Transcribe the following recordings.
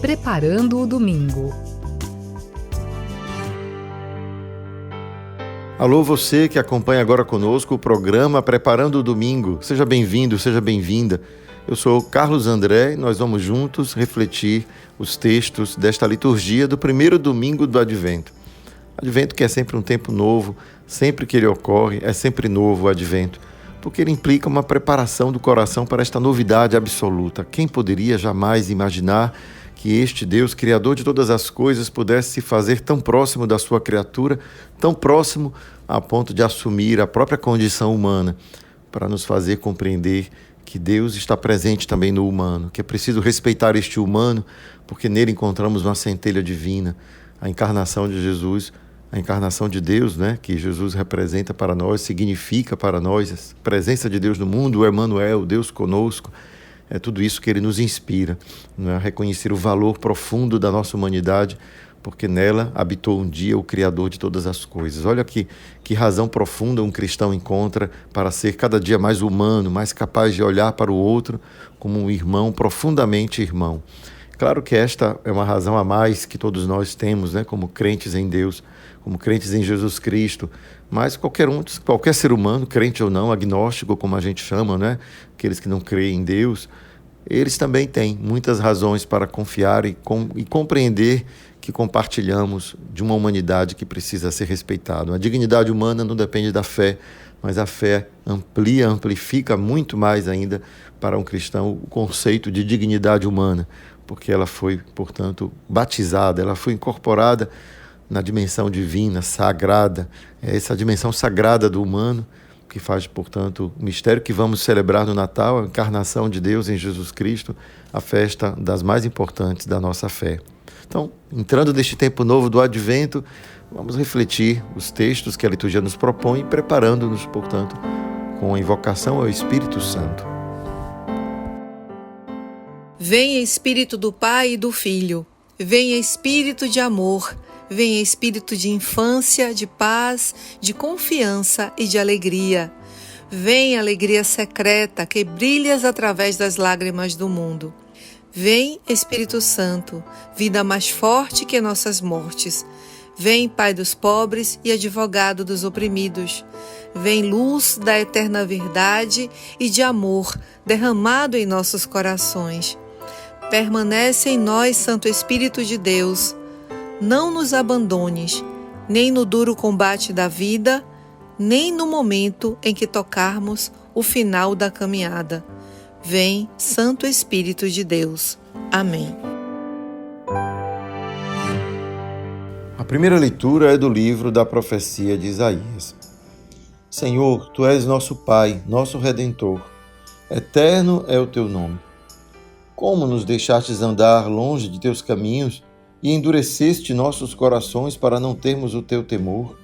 Preparando o domingo. Alô, você que acompanha agora conosco o programa Preparando o Domingo. Seja bem-vindo, seja bem-vinda. Eu sou Carlos André e nós vamos juntos refletir os textos desta liturgia do primeiro domingo do Advento. Advento que é sempre um tempo novo, sempre que ele ocorre, é sempre novo o Advento, porque ele implica uma preparação do coração para esta novidade absoluta. Quem poderia jamais imaginar que este Deus, Criador de todas as coisas, pudesse se fazer tão próximo da sua criatura, tão próximo a ponto de assumir a própria condição humana, para nos fazer compreender que Deus está presente também no humano, que é preciso respeitar este humano, porque nele encontramos uma centelha divina, a encarnação de Jesus, a encarnação de Deus, né, que Jesus representa para nós, significa para nós a presença de Deus no mundo, o Emmanuel, Deus conosco. É tudo isso que ele nos inspira, né, a reconhecer o valor profundo da nossa humanidade, porque nela habitou um dia o Criador de todas as coisas. Olha que razão profunda um cristão encontra para ser cada dia mais humano, mais capaz de olhar para o outro como um irmão, profundamente irmão. Claro que esta é uma razão a mais que todos nós temos, né, como crentes em Deus, como crentes em Jesus Cristo, mas qualquer ser humano, crente ou não, agnóstico, como a gente chama, né, aqueles que não creem em Deus, eles também têm muitas razões para confiar e compreender que compartilhamos de uma humanidade que precisa ser respeitada. A dignidade humana não depende da fé, mas a fé amplifica muito mais ainda para um cristão o conceito de dignidade humana, porque ela foi, portanto, batizada, ela foi incorporada na dimensão divina, sagrada. É essa dimensão sagrada do humano que faz, portanto, o mistério que vamos celebrar no Natal, a encarnação de Deus em Jesus Cristo, a festa das mais importantes da nossa fé. Então, entrando neste tempo novo do Advento, vamos refletir os textos que a liturgia nos propõe, preparando-nos, portanto, com a invocação ao Espírito Santo. Venha Espírito do Pai e do Filho, venha Espírito de amor, venha Espírito de infância, de paz, de confiança e de alegria. Vem alegria secreta que brilhas através das lágrimas do mundo. Vem Espírito Santo, vida mais forte que nossas mortes. Vem Pai dos pobres e advogado dos oprimidos. Vem luz da eterna verdade e de amor derramado em nossos corações. Permanece em nós, Santo Espírito de Deus. Não nos abandones, nem no duro combate da vida, nem no momento em que tocarmos o final da caminhada. Vem, Santo Espírito de Deus. Amém. A primeira leitura é do livro da profecia de Isaías. Senhor, Tu és nosso Pai, nosso Redentor. Eterno é o Teu nome. Como nos deixastes andar longe de Teus caminhos e endureceste nossos corações para não termos o Teu temor?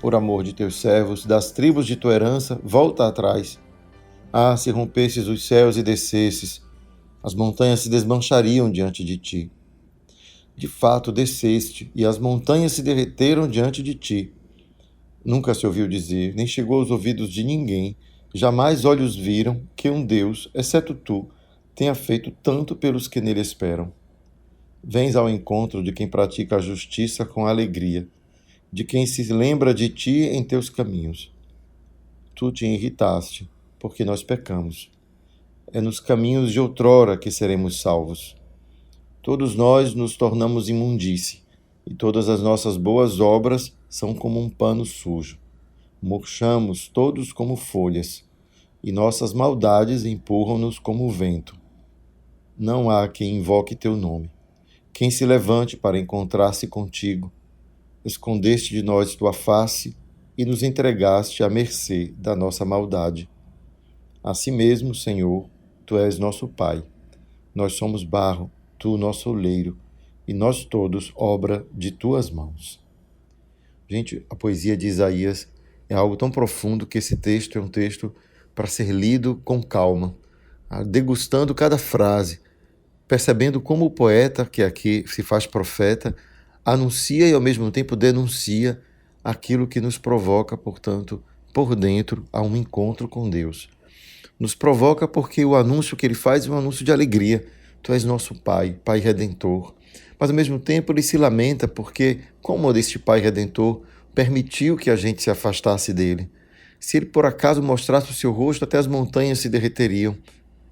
Por amor de Teus servos, das tribos de Tua herança, volta atrás. Ah, se rompesses os céus e descesses, as montanhas se desmanchariam diante de Ti. De fato, desceste, e as montanhas se derreteram diante de Ti. Nunca se ouviu dizer, nem chegou aos ouvidos de ninguém, jamais olhos viram que um Deus, exceto Tu, tenha feito tanto pelos que nele esperam. Vens ao encontro de quem pratica a justiça com alegria, de quem se lembra de Ti em Teus caminhos. Tu te irritaste, porque nós pecamos. É nos caminhos de outrora que seremos salvos. Todos nós nos tornamos imundície, e todas as nossas boas obras são como um pano sujo. Murchamos todos como folhas, e nossas maldades empurram-nos como o vento. Não há quem invoque Teu nome, quem se levante para encontrar-se contigo. Escondeste de nós Tua face e nos entregaste à mercê da nossa maldade. Assim mesmo, Senhor, Tu és nosso Pai. Nós somos barro, Tu nosso oleiro, e nós todos obra de Tuas mãos. Gente, a poesia de Isaías é algo tão profundo que esse texto é um texto para ser lido com calma, degustando cada frase, percebendo como o poeta, que aqui se faz profeta, anuncia e ao mesmo tempo denuncia aquilo que nos provoca, portanto, por dentro, a um encontro com Deus. Nos provoca porque o anúncio que ele faz é um anúncio de alegria. Tu és nosso Pai, Pai Redentor. Mas ao mesmo tempo ele se lamenta porque, como este Pai Redentor permitiu que a gente se afastasse dele? Se ele por acaso mostrasse o seu rosto, até as montanhas se derreteriam.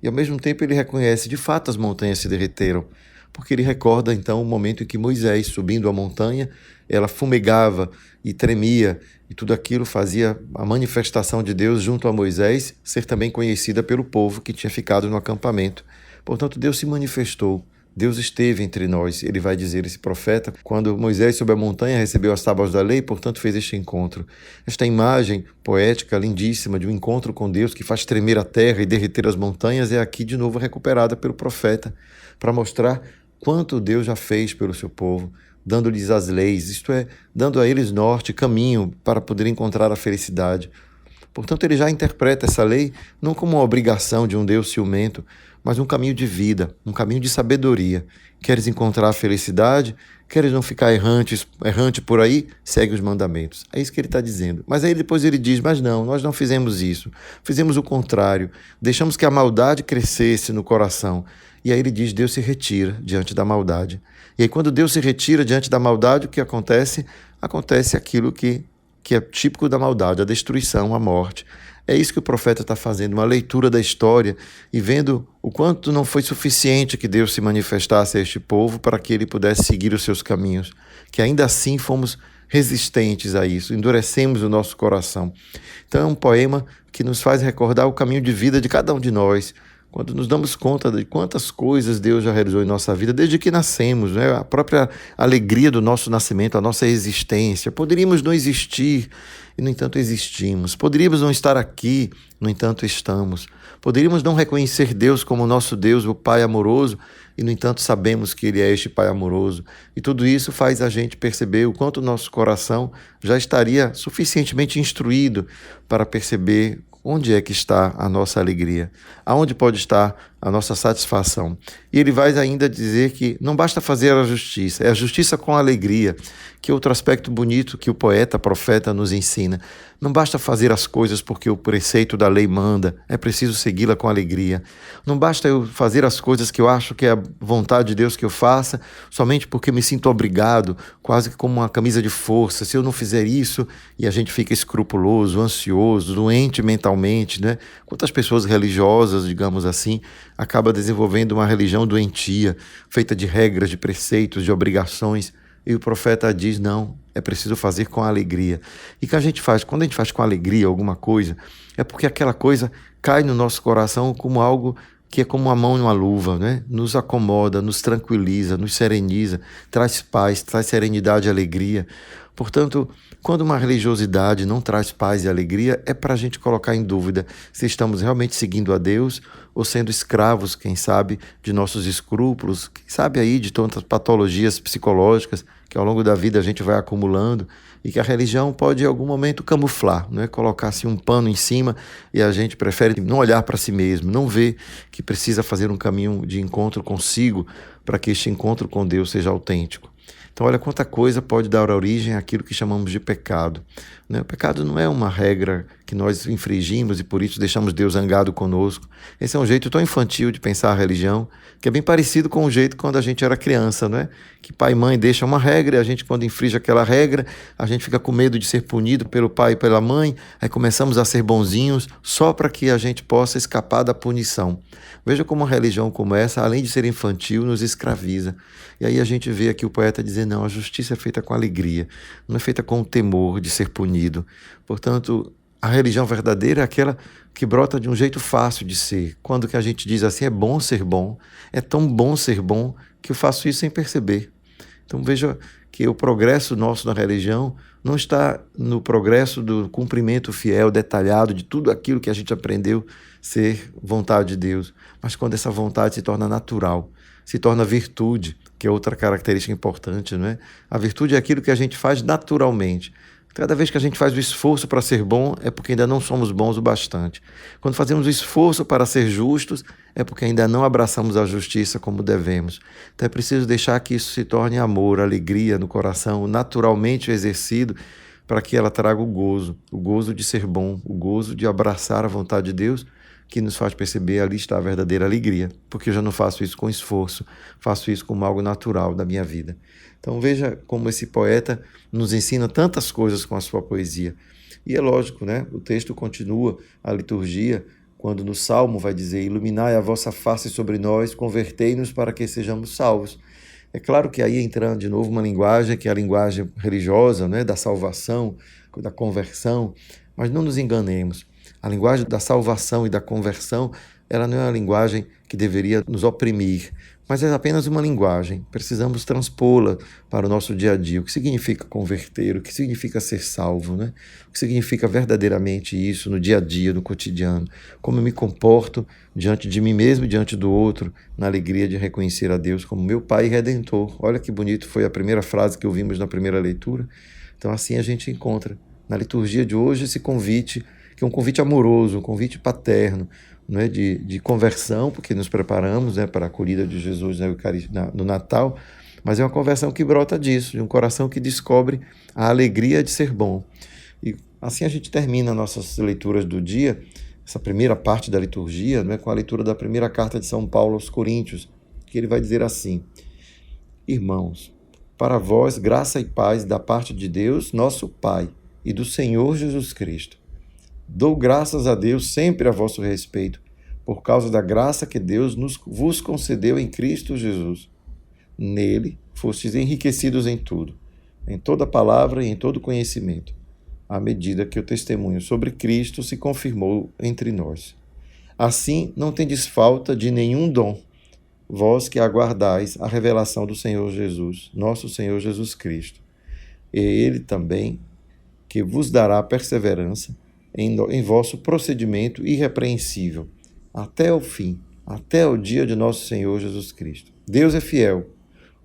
E ao mesmo tempo ele reconhece, de fato as montanhas se derreteram, porque ele recorda então o momento em que Moisés, subindo a montanha, ela fumegava e tremia, e tudo aquilo fazia a manifestação de Deus junto a Moisés ser também conhecida pelo povo que tinha ficado no acampamento. Portanto, Deus se manifestou. Deus esteve entre nós, ele vai dizer, esse profeta, quando Moisés sob a montanha recebeu as tábuas da lei, portanto fez este encontro. Esta imagem poética, lindíssima, de um encontro com Deus que faz tremer a terra e derreter as montanhas, é aqui de novo recuperada pelo profeta, para mostrar quanto Deus já fez pelo seu povo, dando-lhes as leis, isto é, dando a eles norte, caminho para poder encontrar a felicidade. Portanto, ele já interpreta essa lei não como uma obrigação de um Deus ciumento, mas um caminho de vida, um caminho de sabedoria. Queres encontrar a felicidade? Queres não ficar errante por aí? Segue os mandamentos. É isso que ele está dizendo. Mas aí depois ele diz, mas não, nós não fizemos isso. Fizemos o contrário. Deixamos que a maldade crescesse no coração. E aí ele diz, Deus se retira diante da maldade. E aí quando Deus se retira diante da maldade, o que acontece? Acontece aquilo que é típico da maldade, a destruição, a morte. É isso que o profeta está fazendo, uma leitura da história e vendo o quanto não foi suficiente que Deus se manifestasse a este povo para que ele pudesse seguir os seus caminhos, que ainda assim fomos resistentes a isso, endurecemos o nosso coração. Então é um poema que nos faz recordar o caminho de vida de cada um de nós, quando nos damos conta de quantas coisas Deus já realizou em nossa vida, desde que nascemos, né? A própria alegria do nosso nascimento, a nossa existência. Poderíamos não existir e, no entanto, existimos. Poderíamos não estar aqui, no entanto, estamos. Poderíamos não reconhecer Deus como nosso Deus, o Pai amoroso, e, no entanto, sabemos que Ele é este Pai amoroso. E tudo isso faz a gente perceber o quanto o nosso coração já estaria suficientemente instruído para perceber onde é que está a nossa alegria? Aonde pode estar a nossa satisfação? E ele vai ainda dizer que não basta fazer a justiça, é a justiça com alegria, que é outro aspecto bonito que o poeta, profeta nos ensina. Não basta fazer as coisas porque o preceito da lei manda, é preciso segui-la com alegria. Não basta eu fazer as coisas que eu acho que é a vontade de Deus que eu faça, somente porque me sinto obrigado, quase que como uma camisa de força. Se eu não fizer isso, e a gente fica escrupuloso, ansioso, doente mentalmente, né? Quantas pessoas religiosas, digamos assim, acabam desenvolvendo uma religião doentia, feita de regras, de preceitos, de obrigações. E o profeta diz, não, é preciso fazer com alegria. E o que a gente faz? Quando a gente faz com alegria alguma coisa, é porque aquela coisa cai no nosso coração como algo que é como uma mão numa luva, né? Nos acomoda, nos tranquiliza, nos sereniza, traz paz, traz serenidade e alegria. Portanto, quando uma religiosidade não traz paz e alegria, é para a gente colocar em dúvida se estamos realmente seguindo a Deus ou sendo escravos, quem sabe, de nossos escrúpulos, quem sabe aí de tantas patologias psicológicas que ao longo da vida a gente vai acumulando e que a religião pode em algum momento camuflar, não é? Colocar assim um pano em cima e a gente prefere não olhar para si mesmo, não ver que precisa fazer um caminho de encontro consigo para que este encontro com Deus seja autêntico. Então, olha quanta coisa pode dar origem àquilo que chamamos de pecado. Né? O pecado não é uma regra que nós infringimos e por isso deixamos Deus zangado conosco. Esse é um jeito tão infantil de pensar a religião, que é bem parecido com o jeito quando a gente era criança, não é? Que pai e mãe deixam uma regra e a gente, quando infringe aquela regra, a gente fica com medo de ser punido pelo pai e pela mãe, aí começamos a ser bonzinhos só para que a gente possa escapar da punição. Veja como uma religião como essa, além de ser infantil, nos escraviza. E aí a gente vê aqui o poeta dizer, não, a justiça é feita com alegria, não é feita com o temor de ser punido. Portanto, a religião verdadeira é aquela que brota de um jeito fácil de ser. Quando que a gente diz assim, é bom ser bom, é tão bom ser bom que eu faço isso sem perceber. Então veja que o progresso nosso na religião não está no progresso do cumprimento fiel, detalhado de tudo aquilo que a gente aprendeu ser vontade de Deus, mas quando essa vontade se torna natural, se torna virtude, que é outra característica importante, não é? A virtude é aquilo que a gente faz naturalmente. Cada vez que a gente faz o esforço para ser bom, é porque ainda não somos bons o bastante. Quando fazemos o esforço para ser justos, é porque ainda não abraçamos a justiça como devemos. Então é preciso deixar que isso se torne amor, alegria no coração, naturalmente exercido, para que ela traga o gozo de ser bom, o gozo de abraçar a vontade de Deus, que nos faz perceber ali está a verdadeira alegria, porque eu já não faço isso com esforço, faço isso como algo natural da minha vida. Então veja como esse poeta nos ensina tantas coisas com a sua poesia. E é lógico, né? O texto continua, a liturgia, quando no Salmo vai dizer: iluminai a vossa face sobre nós, convertei-nos para que sejamos salvos. É claro que aí entra de novo uma linguagem que é a linguagem religiosa, né? Da salvação, da conversão, mas não nos enganemos. A linguagem da salvação e da conversão, ela não é uma linguagem que deveria nos oprimir, mas é apenas uma linguagem. Precisamos transpô-la para o nosso dia a dia. O que significa converter? O que significa ser salvo, né? O que significa verdadeiramente isso no dia a dia, no cotidiano? Como eu me comporto diante de mim mesmo e diante do outro, na alegria de reconhecer a Deus como meu Pai Redentor. Olha que bonito, foi a primeira frase que ouvimos na primeira leitura. Então assim a gente encontra na liturgia de hoje esse convite, que é um convite amoroso, um convite paterno, né, de conversão, porque nos preparamos, né, para a acolhida de Jesus no Natal, mas é uma conversão que brota disso, de um coração que descobre a alegria de ser bom. E assim a gente termina nossas leituras do dia, essa primeira parte da liturgia, né, com a leitura da primeira carta de São Paulo aos Coríntios, que ele vai dizer assim: irmãos, para vós graça e paz da parte de Deus, nosso Pai, e do Senhor Jesus Cristo. Dou graças a Deus sempre a vosso respeito, por causa da graça que Deus vos concedeu em Cristo Jesus. Nele fostes enriquecidos em tudo, em toda palavra e em todo conhecimento, à medida que o testemunho sobre Cristo se confirmou entre nós. Assim não tendes falta de nenhum dom, vós que aguardais a revelação do Senhor Jesus, nosso Senhor Jesus Cristo. E Ele também que vos dará perseverança em vosso procedimento irrepreensível, até o fim, até o dia de nosso Senhor Jesus Cristo. Deus é fiel,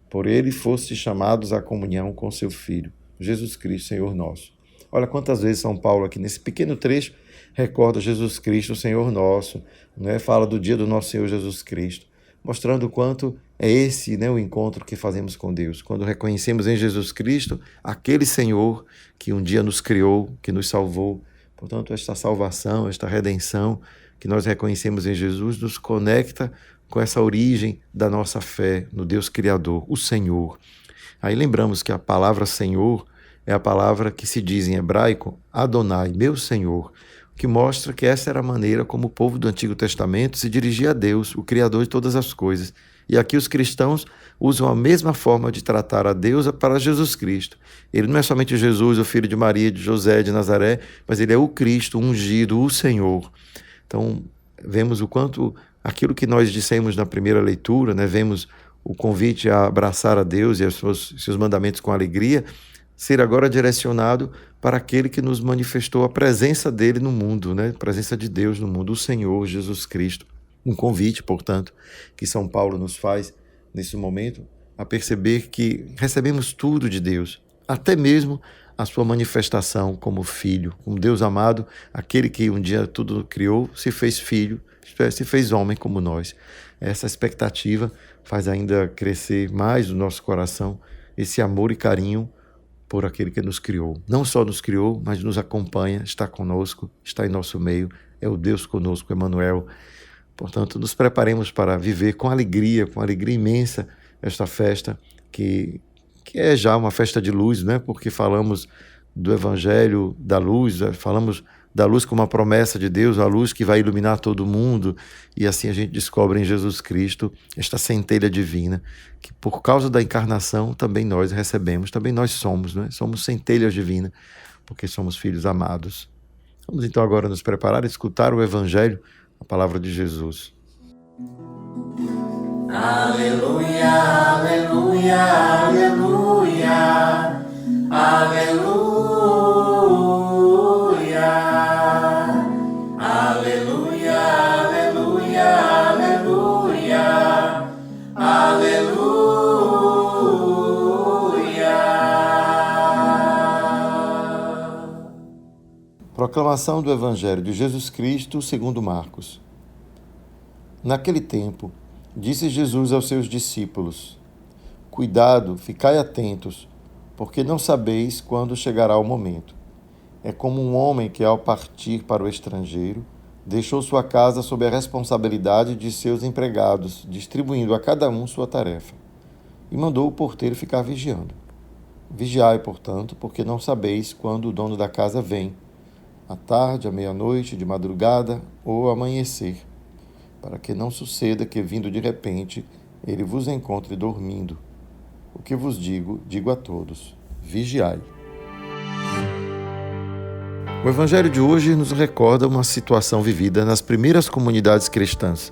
por ele fostes chamados à comunhão com seu Filho, Jesus Cristo, Senhor nosso. Olha quantas vezes São Paulo aqui nesse pequeno trecho recorda Jesus Cristo, o Senhor nosso, né? Fala do dia do nosso Senhor Jesus Cristo, mostrando o quanto é esse, né, o encontro que fazemos com Deus, quando reconhecemos em Jesus Cristo aquele Senhor que um dia nos criou, que nos salvou. Portanto, esta salvação, esta redenção que nós reconhecemos em Jesus nos conecta com essa origem da nossa fé no Deus Criador, o Senhor. Aí lembramos que a palavra Senhor é a palavra que se diz em hebraico Adonai, meu Senhor, que mostra que essa era a maneira como o povo do Antigo Testamento se dirigia a Deus, o Criador de todas as coisas. E aqui os cristãos usam a mesma forma de tratar a Deus para Jesus Cristo. Ele não é somente Jesus, o filho de Maria, de José, de Nazaré, mas ele é o Cristo, o ungido, o Senhor. Então, vemos o quanto aquilo que nós dissemos na primeira leitura, né, vemos o convite a abraçar a Deus e os seus mandamentos com alegria, ser agora direcionado para aquele que nos manifestou a presença dele no mundo, né? A presença de Deus no mundo, o Senhor Jesus Cristo. Um convite, portanto, que São Paulo nos faz nesse momento a perceber que recebemos tudo de Deus, até mesmo a sua manifestação como filho, como Deus amado, aquele que um dia tudo criou, se fez filho, se fez homem como nós. Essa expectativa faz ainda crescer mais no nosso coração esse amor e carinho por aquele que nos criou. Não só nos criou, mas nos acompanha, está conosco, está em nosso meio, é o Deus conosco, Emmanuel. Portanto, nos preparemos para viver com alegria imensa, esta festa, que é já uma festa de luz, né? Porque falamos do Evangelho da luz, falamos da luz como uma promessa de Deus, a luz que vai iluminar todo mundo, e assim a gente descobre em Jesus Cristo esta centelha divina, que por causa da encarnação também nós recebemos, também nós somos, né? Somos centelhas divinas, porque somos filhos amados. Vamos então agora nos preparar a escutar o Evangelho, a palavra de Jesus. Aleluia, aleluia, aleluia, aleluia, aleluia, aleluia, aleluia, aleluia. Proclamação do Evangelho de Jesus Cristo segundo Marcos. Naquele tempo, disse Jesus aos seus discípulos: cuidado, ficai atentos, porque não sabeis quando chegará o momento. É como um homem que, ao partir para o estrangeiro, Deixou sua casa sob a responsabilidade de seus empregados, distribuindo a cada um sua tarefa, e mandou o porteiro ficar vigiando. Vigiai, portanto, porque não sabeis quando o dono da casa vem, à tarde, à meia-noite, de madrugada ou ao amanhecer, para que não suceda que, vindo de repente, ele vos encontre dormindo. O que vos digo, digo a todos: vigiai. O Evangelho de hoje nos recorda uma situação vivida nas primeiras comunidades cristãs.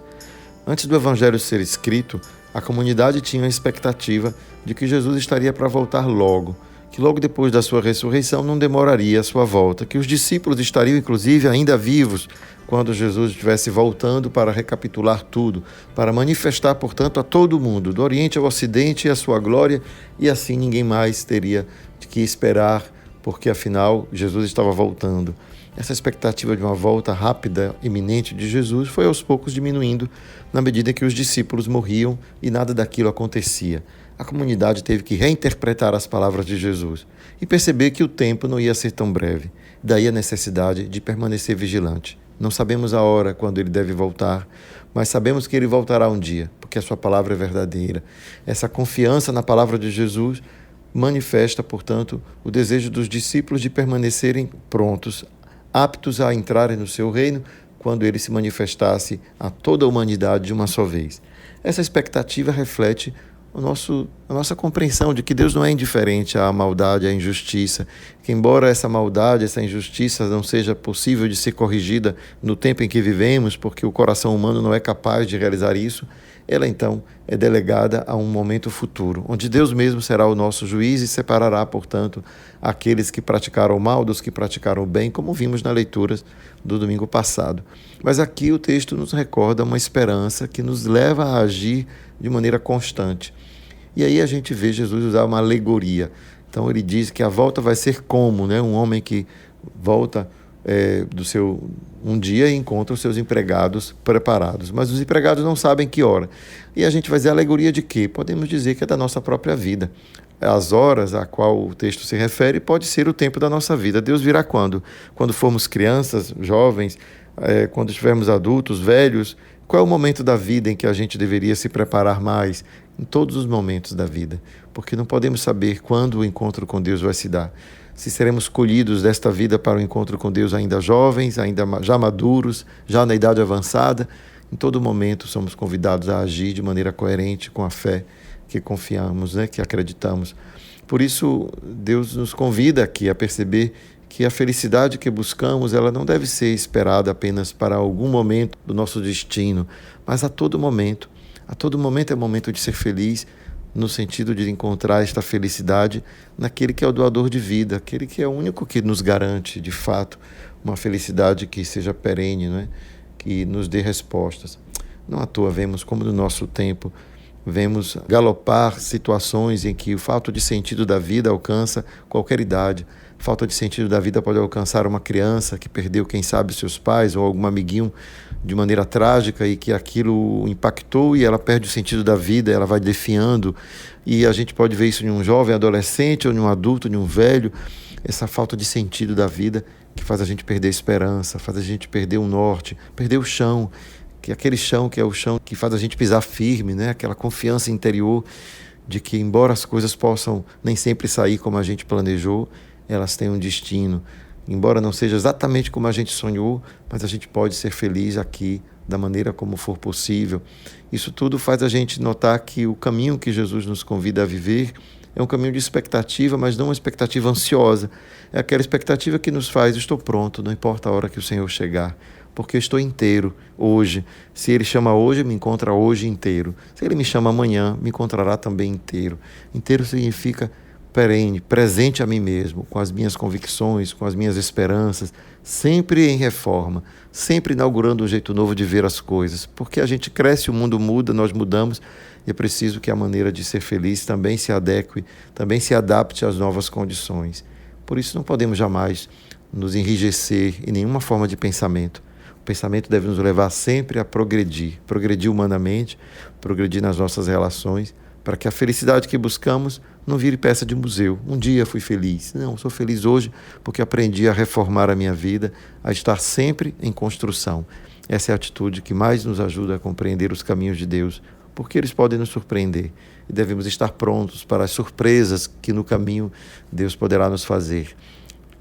Antes do Evangelho ser escrito, a comunidade tinha a expectativa de que Jesus estaria para voltar logo, que logo depois da sua ressurreição não demoraria a sua volta, que os discípulos estariam inclusive ainda vivos quando Jesus estivesse voltando para recapitular tudo, para manifestar, portanto, a todo mundo, do Oriente ao Ocidente, a sua glória, e assim ninguém mais teria que esperar, porque afinal Jesus estava voltando. Essa expectativa de uma volta rápida, iminente de Jesus foi aos poucos diminuindo na medida que os discípulos morriam e nada daquilo acontecia. A comunidade teve que reinterpretar as palavras de Jesus e perceber que o tempo não ia ser tão breve. Daí a necessidade de permanecer vigilante. Não sabemos a hora quando ele deve voltar, mas sabemos que ele voltará um dia, porque a sua palavra é verdadeira. Essa confiança na palavra de Jesus manifesta, portanto, o desejo dos discípulos de permanecerem prontos, aptos a entrarem no seu reino quando ele se manifestasse a toda a humanidade de uma só vez. Essa expectativa reflete a nossa compreensão de que Deus não é indiferente à maldade, à injustiça, que embora essa maldade, essa injustiça não seja possível de ser corrigida no tempo em que vivemos, porque o coração humano não é capaz de realizar isso, ela então é delegada a um momento futuro, onde Deus mesmo será o nosso juiz e separará, portanto, aqueles que praticaram o mal dos que praticaram o bem, como vimos na leitura do domingo passado. Mas aqui o texto nos recorda uma esperança que nos leva a agir de maneira constante. E aí a gente vê Jesus usar uma alegoria. Então ele diz que a volta vai ser como, né? Um homem que volta um dia e encontra os seus empregados preparados. Mas os empregados não sabem que hora. E a gente vai dizer alegoria de quê? Podemos dizer que é da nossa própria vida. As horas a qual o texto se refere pode ser o tempo da nossa vida. Deus virá quando? Quando formos crianças, jovens, quando estivermos adultos, velhos. Qual é o momento da vida em que a gente deveria se preparar mais? Em todos os momentos da vida, porque não podemos saber quando o encontro com Deus vai se dar. Se seremos colhidos desta vida para o encontro com Deus ainda jovens, ainda já maduros, já na idade avançada, em todo momento somos convidados a agir de maneira coerente com a fé que confiamos, né, que acreditamos. Por isso, Deus nos convida aqui a perceber que a felicidade que buscamos, ela não deve ser esperada apenas para algum momento do nosso destino, mas a todo momento. A todo momento é momento de ser feliz, no sentido de encontrar esta felicidade naquele que é o doador de vida, aquele que é o único que nos garante, de fato, uma felicidade que seja perene, não é? Que nos dê respostas. Não à toa vemos como no nosso tempo vemos galopar situações em que o falta de sentido da vida alcança qualquer idade. Falta de sentido da vida pode alcançar uma criança que perdeu, quem sabe, seus pais ou algum amiguinho de maneira trágica e que aquilo impactou e ela perde o sentido da vida, ela vai definhando. E a gente pode ver isso em um jovem adolescente ou em um adulto, em um velho, essa falta de sentido da vida que faz a gente perder a esperança, faz a gente perder o norte, perder o chão, que é aquele chão que é o chão que faz a gente pisar firme, né? Aquela confiança interior de que, embora as coisas possam nem sempre sair como a gente planejou, elas têm um destino. Embora não seja exatamente como a gente sonhou, mas a gente pode ser feliz aqui da maneira como for possível. Isso tudo faz a gente notar que o caminho que Jesus nos convida a viver é um caminho de expectativa, mas não uma expectativa ansiosa. É aquela expectativa que nos faz: estou pronto, não importa a hora que o Senhor chegar, porque eu estou inteiro hoje. Se Ele chama hoje, me encontra hoje inteiro. Se Ele me chama amanhã, me encontrará também inteiro. Inteiro significa perene, presente a mim mesmo, com as minhas convicções, com as minhas esperanças, sempre em reforma, sempre inaugurando um jeito novo de ver as coisas, porque a gente cresce, o mundo muda, nós mudamos, e é preciso que a maneira de ser feliz também se adeque, também se adapte às novas condições. Por isso não podemos jamais nos enrijecer em nenhuma forma de pensamento. O pensamento deve nos levar sempre a progredir humanamente, progredir nas nossas relações, para que a felicidade que buscamos não vire peça de museu. Um dia fui feliz. Não, sou feliz hoje porque aprendi a reformar a minha vida, a estar sempre em construção. Essa é a atitude que mais nos ajuda a compreender os caminhos de Deus, porque eles podem nos surpreender e devemos estar prontos para as surpresas que no caminho Deus poderá nos fazer.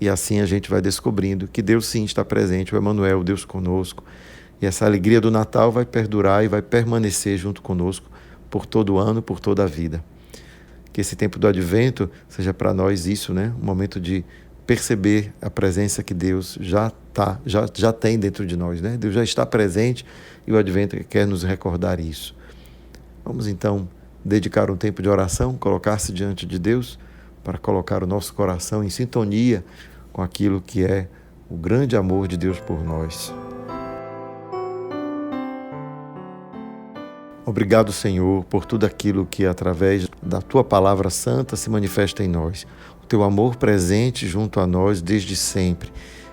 E assim a gente vai descobrindo que Deus sim está presente, o Emmanuel, Deus conosco. E essa alegria do Natal vai perdurar e vai permanecer junto conosco por todo o ano, por toda a vida. Que esse tempo do Advento seja para nós isso, né? Um momento de perceber a presença que Deus já tem dentro de nós, né? Deus já está presente e o Advento quer nos recordar isso. Vamos então dedicar um tempo de oração, colocar-se diante de Deus para colocar o nosso coração em sintonia com aquilo que é o grande amor de Deus por nós. Obrigado, Senhor, por tudo aquilo que através da Tua palavra santa se manifesta em nós. O Teu amor presente junto a nós desde sempre.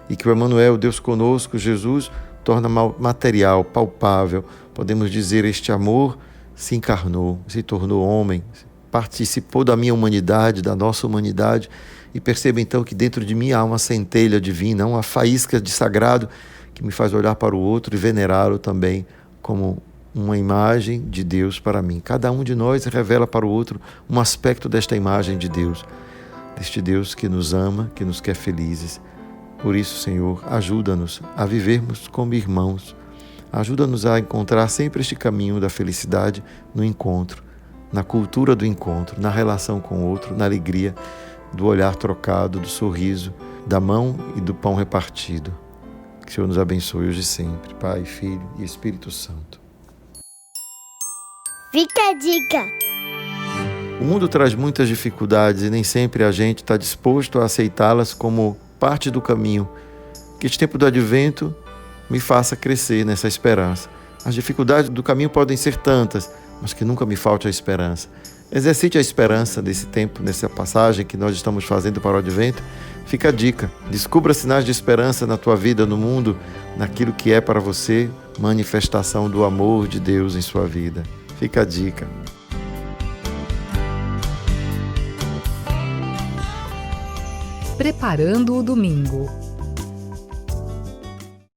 E que o Emmanuel, Deus conosco, Jesus, torna material, palpável. Podemos dizer, este amor se encarnou, se tornou homem, participou da minha humanidade, da nossa humanidade, e perceba então que dentro de mim há uma centelha divina, uma faísca de sagrado que me faz olhar para o outro e venerá-lo também como uma imagem de Deus para mim. Cada um de nós revela para o outro um aspecto desta imagem de Deus, deste Deus que nos ama, que nos quer felizes. Por isso, Senhor, ajuda-nos a vivermos como irmãos. Ajuda-nos a encontrar sempre este caminho da felicidade no encontro, na cultura do encontro, na relação com o outro, na alegria do olhar trocado, do sorriso, da mão e do pão repartido. Que o Senhor nos abençoe hoje e sempre, Pai, Filho e Espírito Santo. Fica a dica! O mundo traz muitas dificuldades e nem sempre a gente está disposto a aceitá-las como parte do caminho. Que este tempo do Advento me faça crescer nessa esperança. As dificuldades do caminho podem ser tantas, mas que nunca me falte a esperança. Exercite a esperança desse tempo, nessa passagem que nós estamos fazendo para o Advento. Fica a dica. Descubra sinais de esperança na tua vida, no mundo, naquilo que é para você manifestação do amor de Deus em sua vida. Fica a dica. Preparando o domingo.